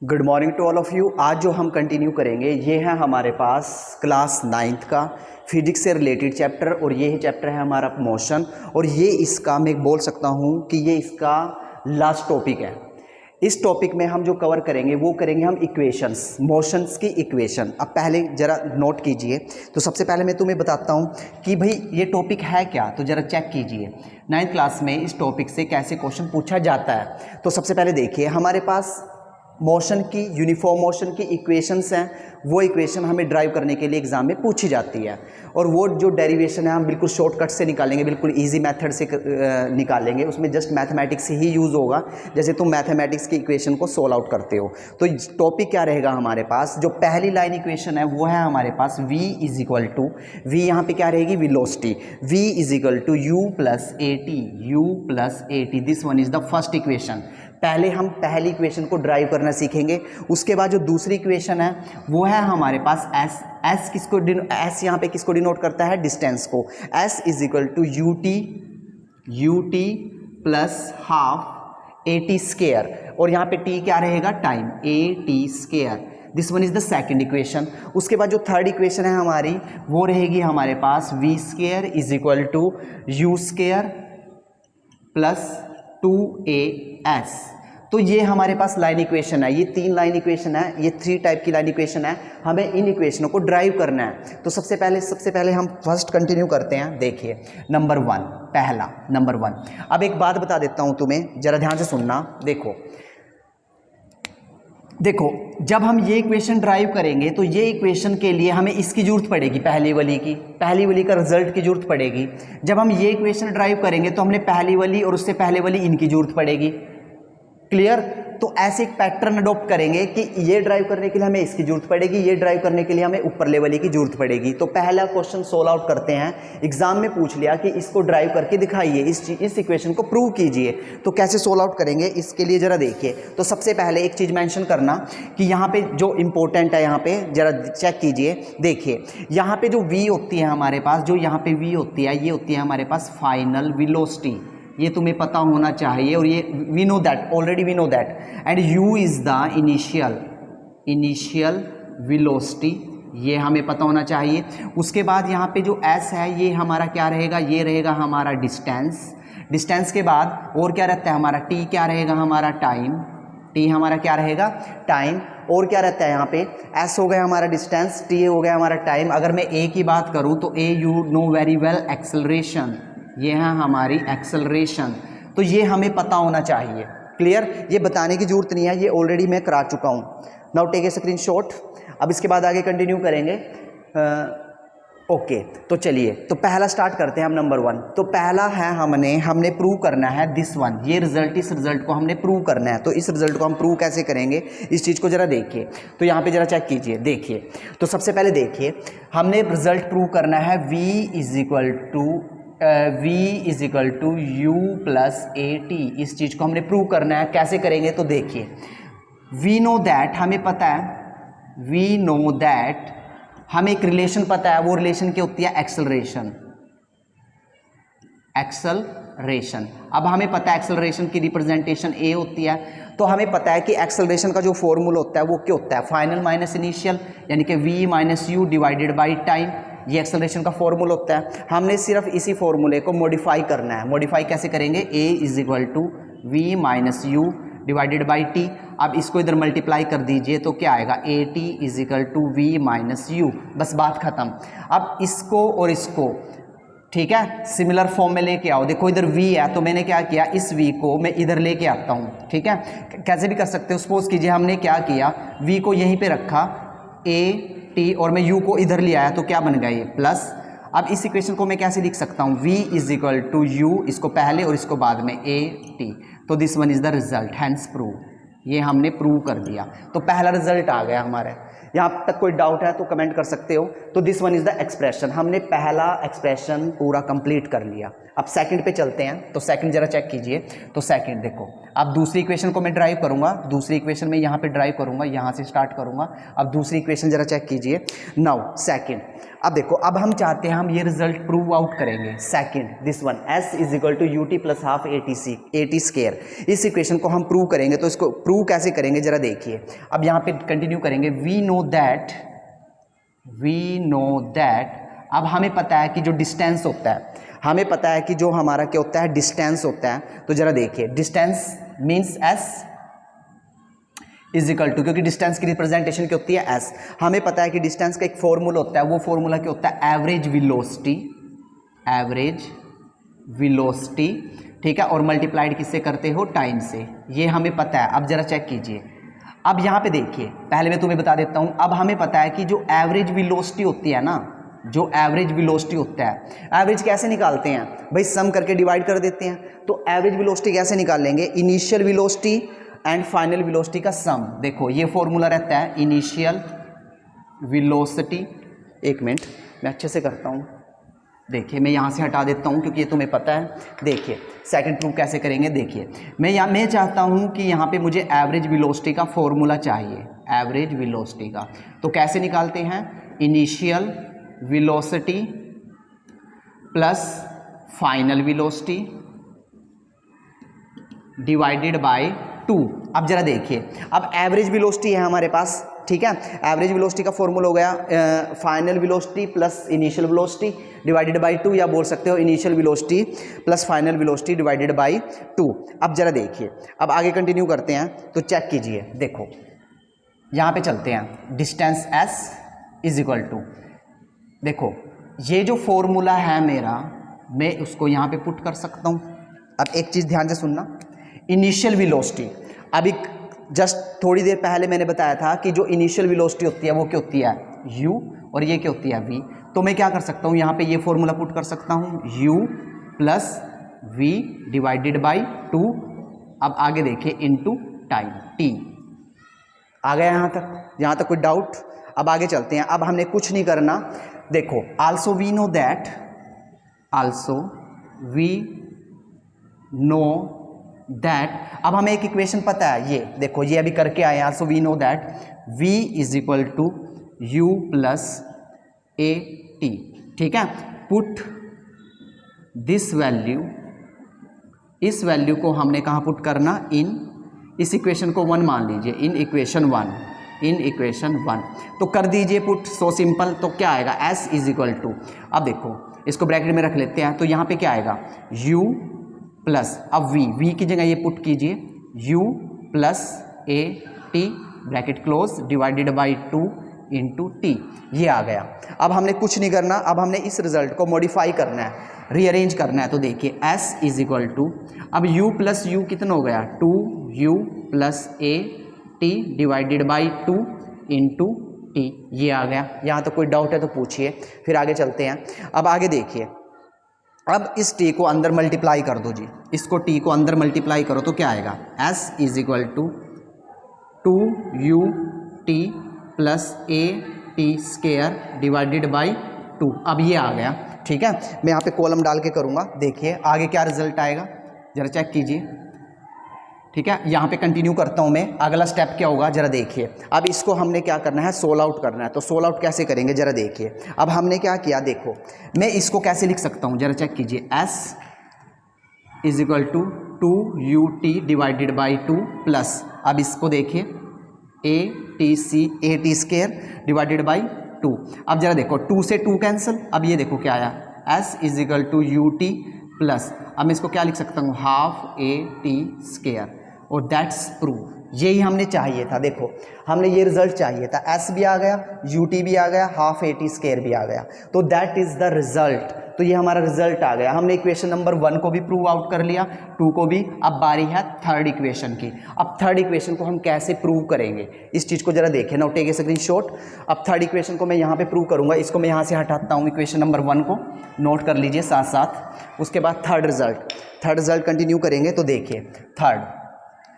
Good morning to all of you. आज जो हम कंटिन्यू करेंगे ये है हमारे पास क्लास 9th का फिजिक्स से रिलेटेड चैप्टर, और ये चैप्टर है हमारा मोशन, और ये इसका मैं बोल सकता हूँ कि ये इसका लास्ट टॉपिक है। इस टॉपिक में हम जो कवर करेंगे वो करेंगे हम इक्वेशंस, मोशंस की इक्वेशन। अब पहले ज़रा नोट कीजिए। तो सबसे पहले मैं तुम्हें बताता हूँ कि भाई ये टॉपिक है क्या, तो ज़रा चेक कीजिए 9th क्लास में इस टॉपिक से कैसे क्वेश्चन पूछा जाता है। तो सबसे पहले देखिए, हमारे पास मोशन की, यूनिफॉर्म मोशन की इक्वेशंस हैं। वो इक्वेशन हमें ड्राइव करने के लिए एग्जाम में पूछी जाती है, और वो जो डेरिवेशन है हम बिल्कुल शॉर्टकट से निकालेंगे, बिल्कुल इजी मेथड से निकालेंगे। उसमें जस्ट मैथमेटिक्स ही यूज़ होगा, जैसे तुम मैथमेटिक्स की इक्वेशन को सोल्व आउट करते हो। तो टॉपिक क्या रहेगा हमारे पास, जो पहली लाइन इक्वेशन है वो है हमारे पास v is equal to, v यहाँ पे क्या रहेगी, velocity, v is equal to u plus a t. This one is the first equation. पहले हम पहली इक्वेशन को ड्राइव करना सीखेंगे। उसके बाद जो दूसरी इक्वेशन है वो है हमारे पास s किसको, s यहाँ पे किसको डिनोट करता है, डिस्टेंस को। s is equal to u t plus half a t square, और यहाँ पे t क्या रहेगा, time, a t square. This one is the second equation. उसके बाद जो थर्ड इक्वेशन है हमारी वो रहेगी हमारे पास v square is equal to u square plus 2as। तो ये हमारे पास लाइन इक्वेशन है, ये 3 लाइन इक्वेशन है, ये 3 टाइप की लाइन इक्वेशन है। हमें इन इक्वेशनों को ड्राइव करना है। तो सबसे पहले हम फर्स्ट कंटिन्यू करते हैं। देखिए नंबर 1, पहला नंबर 1। अब एक बात बता देता हूं तुम्हें, जरा ध्यान से सुनना। देखो जब हम ये इक्वेशन ड्राइव करेंगे तो ये इक्वेशन के लिए हमें इसकी जरूरत पड़ेगी, पहली वाली का रिजल्ट की जरूरत पड़ेगी। जब हम ये इक्वेशन ड्राइव करेंगे तो हमने पहली वाली और उससे पहले वाली इनकी जरूरत पड़ेगी। क्लियर? तो ऐसे एक पैटर्न अडॉप्ट करेंगे कि ये ड्राइव करने के लिए हमें इसकी जरूरत पड़ेगी, ये ड्राइव करने के लिए हमें ऊपर लेवल की जरूरत पड़ेगी। तो पहला क्वेश्चन सोल्व आउट करते हैं। एग्जाम में पूछ लिया कि इसको ड्राइव करके दिखाइए, इस इक्वेशन को प्रूव कीजिए। तो कैसे सोल्व आउट करेंगे इसके लिए जरा देखिए। तो सबसे पहले एक चीज मेंशन करना कि यहाँ पे जो इंपॉर्टेंट है, यहाँ पे जरा चेक कीजिए। देखिए यहाँ पे जो v होती है हमारे पास, जो यहाँ पे v होती है, ये होती है हमारे पास फाइनल वेलोसिटी। ये तुम्हें पता होना चाहिए, और ये we know that, already we know that. And u is the initial velocity, ये हमें पता होना चाहिए। उसके बाद यहाँ पे जो s है ये हमारा क्या रहेगा, ये रहेगा हमारा डिस्टेंस के बाद और क्या रहता है हमारा t, क्या रहेगा हमारा टाइम, t हमारा क्या रहेगा, टाइम। और क्या रहता है यहाँ पे, s हो गया हमारा डिस्टेंस, t हो गया हमारा टाइम। अगर मैं a की बात करूँ तो a you know very well, acceleration, ये है हमारी एक्सेलरेशन। तो ये हमें पता होना चाहिए। क्लियर? ये बताने की जरूरत नहीं है, ये ऑलरेडी मैं करा चुका हूँ। Now take a screenshot. अब इसके बाद आगे कंटिन्यू करेंगे। ओके तो चलिए, तो पहला स्टार्ट करते हैं हम नंबर 1। तो पहला है हमने प्रूव करना है दिस वन, ये रिजल्ट, इस रिजल्ट को हमने प्रूव करना है। तो इस रिजल्ट को हम प्रूव कैसे करेंगे, इस चीज़ को जरा देखिए। तो यहाँ पे जरा चेक कीजिए। देखिए तो सबसे पहले देखिए, हमने रिजल्ट प्रूव करना है v is equal to u plus a t. इस चीज़ को हमने प्रूव करना है। कैसे करेंगे, तो देखिए वी नो दैट, हमें पता है, हमें एक रिलेशन पता है। वो रिलेशन क्या होती है, एक्सेलरेशन। अब हमें पता है एक्सेलरेशन की रिप्रेजेंटेशन a होती है। तो हमें पता है कि एक्सेलरेशन का जो फॉर्मूला होता है वो क्या होता है, फाइनल माइनस इनिशियल, यानी कि v minus u divided by time. ये एक्सेलरेशन का फॉर्मूला होता है। हमने सिर्फ इसी फॉर्मूले को मॉडिफाई करना है। मॉडिफाई कैसे करेंगे, a is equal to v minus u divided by t. अब इसको इधर मल्टीप्लाई कर दीजिए तो क्या आएगा, a t is equal to v minus u. बस बात खत्म। अब इसको और इसको, ठीक है, सिमिलर फॉर्म में लेके आओ। देखो इधर v है तो मैंने क्या किया, इस v को मैं इधर लेके आता हूँ। ठीक है, कैसे भी कर सकते हो। सपोज कीजिए हमने क्या किया, v को यहीं पे रखा, a t, और मैं u को इधर ले आया तो क्या बन गया ये प्लस। अब इस इक्वेशन को मैं कैसे लिख सकता हूँ, v is equal to u, इसको पहले और इसको बाद में, a t। तो this one is the result, hence prove. ये हमने प्रूव कर दिया। तो पहला रिजल्ट आ गया हमारे। यहाँ तक कोई डाउट है तो कमेंट कर सकते हो। तो this one is the expression, हमने पहला एक्सप्रेशन पूरा कंप्लीट कर लिया। अब सेकंड पे चलते हैं। तो सेकंड जरा चेक कीजिए। तो सेकंड देखो, अब दूसरी इक्वेशन को मैं ड्राइव करूंगा, दूसरी इक्वेशन में यहाँ पे ड्राइव करूंगा, यहाँ से स्टार्ट करूंगा। अब दूसरी इक्वेशन जरा चेक कीजिए। नाउ सेकंड, अब देखो, अब हम चाहते हैं हम ये रिजल्ट प्रूव आउट करेंगे। Second this one, s is equal to u t plus half a t square. इस इक्वेशन को हम प्रूव करेंगे। तो इसको प्रूव कैसे करेंगे जरा देखिए। अब यहाँ पे कंटिन्यू करेंगे, वी नो दैट। अब हमें पता है कि जो डिस्टेंस होता है, हमें पता है कि जो हमारा क्या होता है, डिस्टेंस होता है। तो जरा देखिए, distance means s is equal to, क्योंकि डिस्टेंस की रिप्रेजेंटेशन क्या होती है, एस। हमें पता है कि डिस्टेंस का एक फॉर्मूला होता है, वो फॉर्मूला क्या होता है, एवरेज वेलोसिटी, ठीक है, और मल्टीप्लाइड किससे करते हो, टाइम से, ये हमें पता है। अब जरा चेक कीजिए, अब यहाँ पे देखिए, पहले मैं तुम्हें बता देता हूँ। अब हमें पता है कि जो एवरेज वेलोसिटी होती है ना, जो एवरेज वेलोसिटी होता है, एवरेज कैसे निकालते हैं भाई, सम करके डिवाइड कर देते हैं। तो एवरेज वेलोसिटी कैसे निकाल लेंगे, initial velocity and final velocity का सम। देखो ये फॉर्मूला रहता है, इनिशियल वेलोसिटी, एक मिनट मैं अच्छे से करता हूँ। देखिए मैं यहाँ से हटा देता हूँ क्योंकि ये तुम्हें पता है। देखिए सेकंड प्रूफ कैसे करेंगे, देखिए मैं चाहता हूँ कि यहाँ पे मुझे एवरेज वेलोसिटी का फॉर्मूला चाहिए, एवरेज वेलोसिटी का। तो कैसे निकालते हैं, initial velocity plus final velocity divided by 2। अब जरा देखिए, अब एवरेज वेलोसिटी है हमारे पास, ठीक है, एवरेज वेलोसिटी का फॉर्मूला हो गया final velocity plus initial velocity divided by 2, या बोल सकते हो initial velocity plus final velocity divided by 2। अब जरा देखिए, अब आगे कंटिन्यू करते हैं, तो चेक कीजिए। देखो यहाँ पे चलते हैं, distance s is equal to, देखो ये जो फॉर्मूला है मेरा, मैं उसको यहाँ पे पुट कर सकता हूँ। अब एक चीज़ ध्यान से सुनना, इनिशियल वेलोसिटी, अभी जस्ट थोड़ी देर पहले मैंने बताया था कि जो इनिशियल वेलोसिटी होती है वो क्या होती है, u, और ये क्या होती है, v। तो मैं क्या कर सकता हूँ, यहाँ पे ये फॉर्मूला पुट कर सकता हूँ, u plus v divided by 2। अब आगे देखिए, इनटू टाइम t। आ गया यहाँ तक कोई डाउट? अब आगे चलते हैं। अब हमने कुछ नहीं करना, देखो आल्सो वी नो दैट, अब हमें एक इक्वेशन पता है, ये देखो ये अभी करके आए हैं, also we know that v is equal to u plus a t, ठीक है। पुट दिस वैल्यू, इस वैल्यू को हमने कहाँ पुट करना, इस इक्वेशन को 1 मान लीजिए, इन इक्वेशन 1, तो कर दीजिए पुट, सो सिंपल। तो क्या आएगा, s इज इक्वल टू, अब देखो इसको ब्रैकेट में रख लेते हैं, तो यहाँ पे क्या आएगा, u प्लस, अब v की जगह ये पुट कीजिए, u plus a T bracket close divided by 2 into T, ये आ गया। अब हमने कुछ नहीं करना, अब हमने इस रिजल्ट को मॉडिफाई करना है, रीअरेंज करना है। तो देखिए s इज इक्वल टू, अब u प्लस u कितना हो गया, 2u plus a T divided by 2 into T, ये आ गया। यहाँ तो कोई डाउट है तो पूछिए, फिर आगे चलते हैं। अब आगे देखिए, अब इस t को अंदर मल्टीप्लाई कर दो जी, इसको t को अंदर मल्टीप्लाई करो तो क्या आएगा, s is equal to 2ut plus a t square divided by 2। अब ये आ गया, ठीक है। मैं यहाँ पे कॉलम डाल के करूँगा, देखिए आगे क्या रिजल्ट आएगा, जरा चेक कीजिए, ठीक है। यहाँ पे कंटिन्यू करता हूँ मैं, अगला स्टेप क्या होगा जरा देखिए। अब इसको हमने क्या करना है, सोल्व आउट करना है। तो सोल्व आउट कैसे करेंगे जरा देखिए। अब हमने क्या किया, देखो मैं इसको कैसे लिख सकता हूँ, जरा चेक कीजिए, s is equal to 2ut divided by 2 plus, अब इसको देखिए a t square divided by 2। अब जरा देखो 2 से 2 कैंसिल, अब ये देखो क्या आया, s is equal to ut plus, अब मैं इसको क्या लिख सकता हूँ, हाफ ए टी स्क्वायर, और दैट्स प्रूव। यही हमने चाहिए था, देखो हमने ये रिजल्ट चाहिए था, s भी आ गया, ut भी आ गया, हाफ ए टी स्क्वायर भी आ गया, तो दैट इज द रिजल्ट। तो ये हमारा रिजल्ट आ गया। हमने इक्वेशन नंबर 1 को भी प्रूव आउट कर लिया, 2 को भी। अब बारी है थर्ड इक्वेशन की। अब थर्ड इक्वेशन को हम कैसे प्रूव करेंगे, इस चीज़ को जरा देखें ना, टेक ए स्क्रीनशॉट। अब थर्ड इक्वेशन को मैं यहाँ पे प्रूव करूँगा, इसको मैं यहाँ से हटाता हूँ, इक्वेशन नंबर 1 को नोट कर लीजिए साथ साथ। उसके बाद थर्ड रिजल्ट कंटिन्यू करेंगे। तो देखिए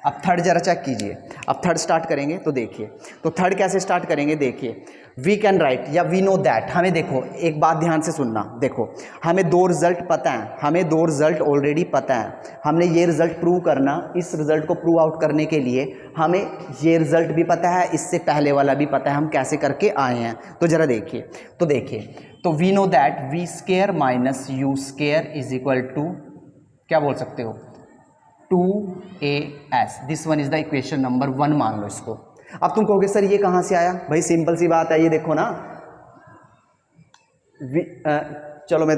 अब थर्ड जरा चेक कीजिए। अब थर्ड स्टार्ट करेंगे, तो देखिए, तो थर्ड कैसे स्टार्ट करेंगे, देखिए वी कैन राइट या वी नो दैट। हमें देखो एक बात ध्यान से सुनना, देखो हमें 2 रिजल्ट पता है, हमें 2 रिजल्ट ऑलरेडी पता है। हमने ये रिजल्ट प्रूव करना, इस रिजल्ट को प्रूव आउट करने के लिए हमें ये रिजल्ट भी पता है, इससे पहले वाला भी पता है, हम कैसे करके आए हैं। तो जरा देखिए, तो we know that v square minus u square is equal to, क्या बोल सकते हो, 2as, this one is the equation number 1 मान लो इसको। अब तुम कहोगे सर ये कहाँ से आया? भाई सिंपल सी बात है, ये देखो ना, चलो मैं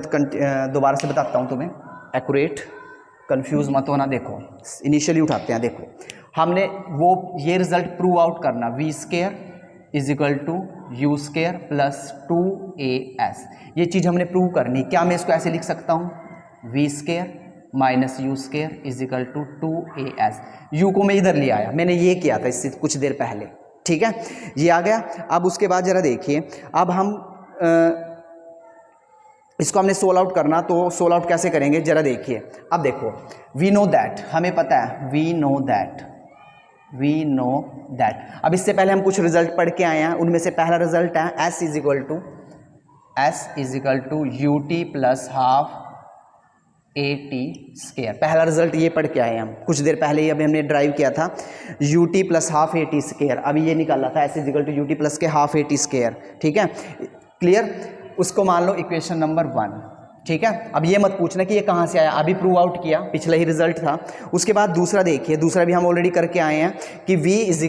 दोबारा से बताता हूँ तुम्हें, एक्यूरेट, कंफ्यूज मत होना। देखो इनिशियली उठाते हैं, देखो हमने वो ये रिजल्ट प्रूव आउट करना, v square is equal to u square plus 2as, ये चीज़ हमने प्रूव करनी। क्या मैं इसको ऐसे लिख सकता हूँ, v square minus u square is equal to 2as, u को मैं इधर ले आया, मैंने ये किया था इससे कुछ देर पहले, ठीक है, ये आ गया। अब उसके बाद जरा देखिए, अब हम इसको हमने सोल्व आउट करना, तो सोल्व आउट कैसे करेंगे जरा देखिए। अब देखो वी नो दैट, हमें पता है, वी नो दैट। अब इससे पहले हम कुछ रिजल्ट पढ़ के आए हैं, उनमें से पहला रिजल्ट है s is equal to u t plus half a t square. पहला रिजल्ट ये पढ़ के आए हैं हम कुछ देर पहले ही, अभी हमने ड्राइव किया था u t plus half a t square, अभी ये निकाला था s is equal to u t plus के हाफ ए टी स्केयर, ठीक है, क्लियर। उसको मान लो इक्वेशन नंबर 1, ठीक है। अब ये मत पूछना कि ये कहाँ से आया, अभी प्रूव आउट किया, पिछला ही रिजल्ट था। उसके बाद दूसरा देखिए, दूसरा भी हम ऑलरेडी करके आए हैं कि v is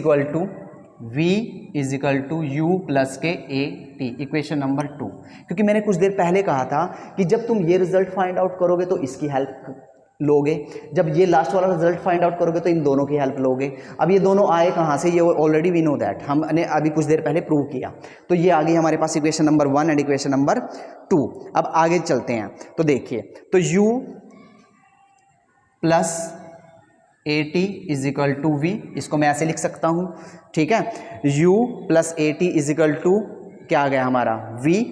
equal to u plus के ए टी, इक्वेशन नंबर 2। क्योंकि मैंने कुछ देर पहले कहा था कि जब तुम ये रिजल्ट फाइंड आउट करोगे तो इसकी हेल्प लोगे, जब ये लास्ट वाला रिजल्ट फाइंड आउट करोगे तो इन दोनों की हेल्प लोगे। अब ये दोनों आए कहाँ से, ये ऑलरेडी वी नो दैट, हमने अभी कुछ देर पहले प्रूव किया। तो ये आ गई हमारे पास equation number 1 and equation number 2। अब आगे चलते हैं, तो देखिए, तो u plus a t is equal to v, इसको मैं ऐसे लिख सकता हूँ, ठीक है, u plus a t is equal to क्या आ गया हमारा v।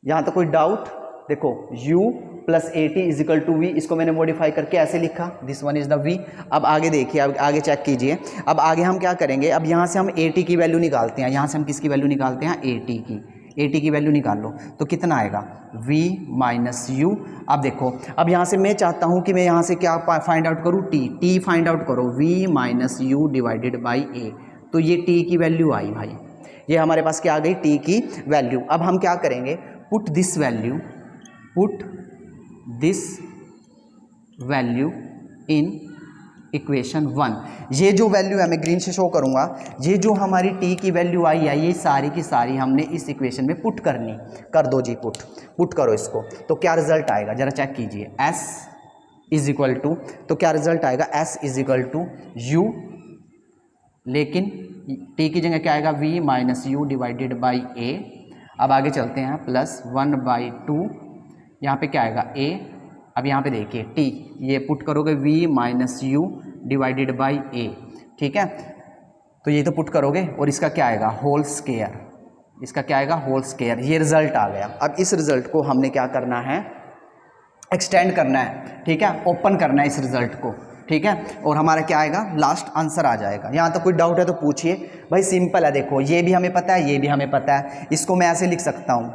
यहाँ तो कोई डाउट? देखो u plus a t is equal to v, इसको मैंने मॉडिफाई करके ऐसे लिखा, this one is the v। अब आगे देखिए, अब आगे चेक कीजिए, अब आगे हम क्या करेंगे, अब यहाँ से हम ए टी की वैल्यू निकालते हैं, यहाँ से हम किसकी वैल्यू निकालते हैं, ए टी की वैल्यू निकाल लो, तो कितना आएगा v माइनस यू। अब देखो, अब यहाँ से मैं चाहता हूँ कि मैं यहाँ से क्या फाइंड आउट करूँ, टी फाइंड आउट करो, v minus u divided by a, तो ये t की वैल्यू आई भाई, ये हमारे पास क्या आ गई, t की वैल्यू। अब हम क्या करेंगे, put this value in equation 1। ये जो वैल्यू है मैं ग्रीन से शो करूंगा, ये जो हमारी t की वैल्यू आई है, ये सारी की सारी हमने इस इक्वेशन में पुट करनी। कर दो जी, पुट करो इसको, तो क्या रिजल्ट आएगा जरा चेक कीजिए, s इज इक्वल टू, तो क्या रिजल्ट आएगा, s is equal to u, लेकिन t की जगह क्या आएगा, v minus u divided by a। अब आगे चलते हैं, प्लस 1/2, यहाँ पे क्या आएगा a। अब यहाँ पे देखिए t, ये पुट करोगे v minus u divided by a, ठीक है, तो ये तो पुट करोगे और इसका क्या आएगा, होल स्क्वायर, इसका क्या आएगा, होल स्क्वायर। ये रिजल्ट आ गया। अब इस रिजल्ट को हमने क्या करना है, एक्सटेंड करना है, ठीक है, ओपन करना है इस रिजल्ट को, ठीक है, और हमारा क्या आएगा, लास्ट आंसर आ जाएगा। यहाँ तक कोई डाउट है तो पूछिए भाई, सिंपल है। देखो ये भी हमें पता है, ये भी हमें पता है, इसको मैं ऐसे लिख सकता हूँ,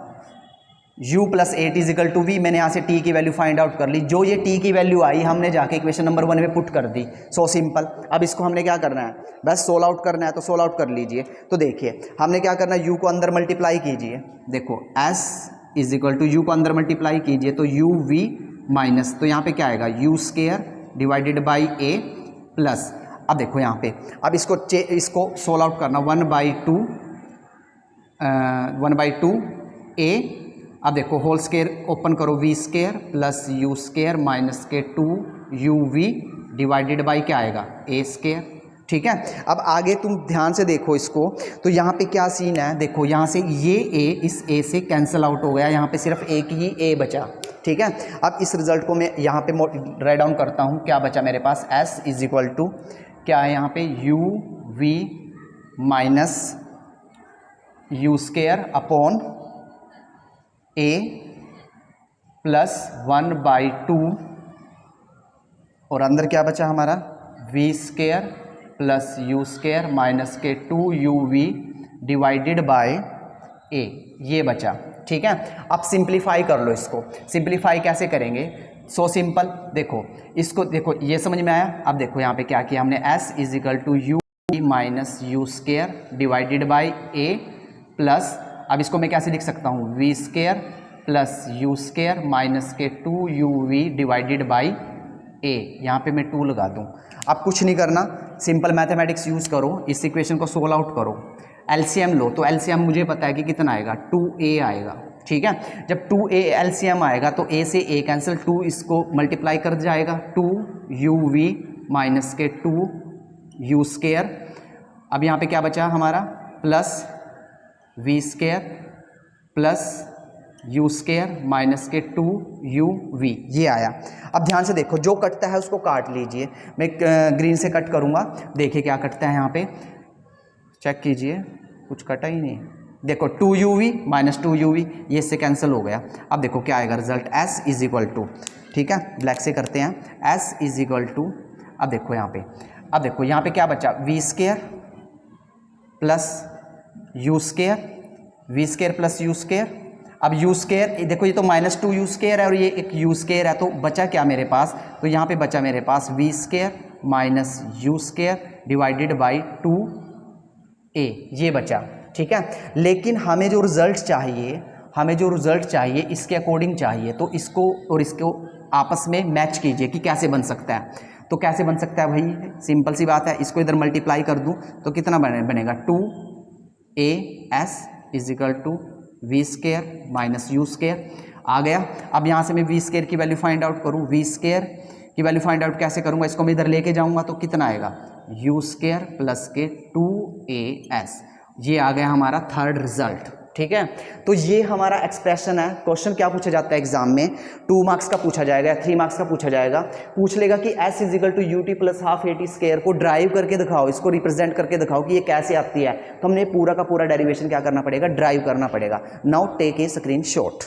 u plus a t is equal to v. मैंने यहाँ से t की वैल्यू फाइंड आउट कर ली, जो ये t की वैल्यू आई हमने जाके इक्वेशन नंबर 1 में पुट कर दी। So simple. अब इसको हमने क्या करना है, बस सोल्व आउट करना है, तो सोल्व आउट कर लीजिए। तो देखिए हमने क्या करना है, u को अंदर मल्टीप्लाई कीजिए, देखो s is equal to u को अंदर मल्टीप्लाई कीजिए तो u v माइनस, तो यहाँ पे क्या आएगा, u square divided by a plus, अब देखो यहाँ पे, अब इसको सोल्व आउट करना, 1/2 a। अब देखो होल स्क्वायर ओपन करो, v square plus u square minus के 2uv डिवाइडेड बाई क्या आएगा, ए स्क्वायर, ठीक है। अब आगे तुम ध्यान से देखो इसको, तो यहाँ पे क्या सीन है, देखो यहाँ से ये a इस a से कैंसिल आउट हो गया, यहाँ पे सिर्फ एक ही a बचा, ठीक है। अब इस रिजल्ट को मैं यहाँ पे राइट डाउन करता हूँ, क्या बचा मेरे पास, s इज इक्वल टू क्या है यहाँ पे, uv minus u square upon a plus 1/2 और अंदर क्या बचा हमारा, v square plus u square minus के 2uv डिवाइडेड बाय a, ये बचा, ठीक है। अब सिंप्लीफाई कर लो इसको। सिंप्लीफाई कैसे करेंगे, सो सिंपल। देखो इसको, देखो ये समझ में आया। अब देखो यहाँ पे क्या किया हमने, s is equal to u minus u square divided by a plus, अब इसको मैं कैसे लिख सकता हूँ, v square plus u square minus के 2uv डिवाइडेड बाई ए, यहाँ पे मैं 2 लगा दूँ। अब कुछ नहीं करना, सिंपल मैथमेटिक्स यूज़ करो, इस इक्वेशन को सोल्व आउट करो, एलसीएम लो। तो एलसीएम मुझे पता है कि कितना आएगा, 2a आएगा। ठीक है, जब 2a एलसीएम आएगा तो a से a कैंसिल, 2 इसको मल्टीप्लाई कर जाएगा, 2uv माइनस के 2u स्क्वायर। अब यहाँ पे क्या बचा हमारा, plus v square plus u square minus के 2uv, ये आया। अब ध्यान से देखो, जो कटता है उसको काट लीजिए। मैं ग्रीन से कट करूँगा, देखिए क्या कटता है यहाँ पे, चेक कीजिए, कुछ कटा ही नहीं। देखो 2uv माइनस 2uv, ये इससे कैंसिल हो गया। अब देखो क्या आएगा result, s is equal to, ठीक है ब्लैक से करते हैं, s इज इक्वल टू, अब देखो यहाँ पे, अब देखो यहाँ पे क्या बचा, v square plus u square, v square plus u square. अब u स्क्वायर देखो, ये तो माइनस 2u स्क्वायर है और ये एक u स्क्वायर है, तो बचा क्या मेरे पास, तो यहाँ पे बचा मेरे पास v square minus u square divided by 2a, ये बचा। ठीक है, लेकिन हमें जो रिजल्ट चाहिए इसके अकॉर्डिंग चाहिए, तो इसको और इसको आपस में मैच कीजिए कि कैसे बन सकता है। तो कैसे बन सकता है भाई, सिंपल सी बात है, इसको इधर मल्टीप्लाई कर दूं तो कितना बनेगा, 2as is equal to v square minus u square आ गया। अब यहाँ से मैं वी स्क्वायर की वैल्यू फाइंड आउट करूँ, वी स्क्वायर की वैल्यू फाइंड आउट कैसे करूँगा, इसको मैं इधर लेके जाऊँगा तो कितना आएगा, यू स्क्वायर प्लस के 2as, ये आ गया हमारा थर्ड रिजल्ट। ठीक है, तो ये हमारा एक्सप्रेशन है। क्वेश्चन क्या पूछा जाता है एग्जाम में, 2 मार्क्स का पूछा जाएगा, 3 मार्क्स का पूछा जाएगा, पूछ लेगा कि s is equal to ut plus half at square को ड्राइव करके दिखाओ, इसको रिप्रेजेंट करके दिखाओ कि ये कैसे आती है। तो हमने पूरा का पूरा डेरिवेशन क्या करना पड़ेगा, ड्राइव करना पड़ेगा। Now take a screenshot.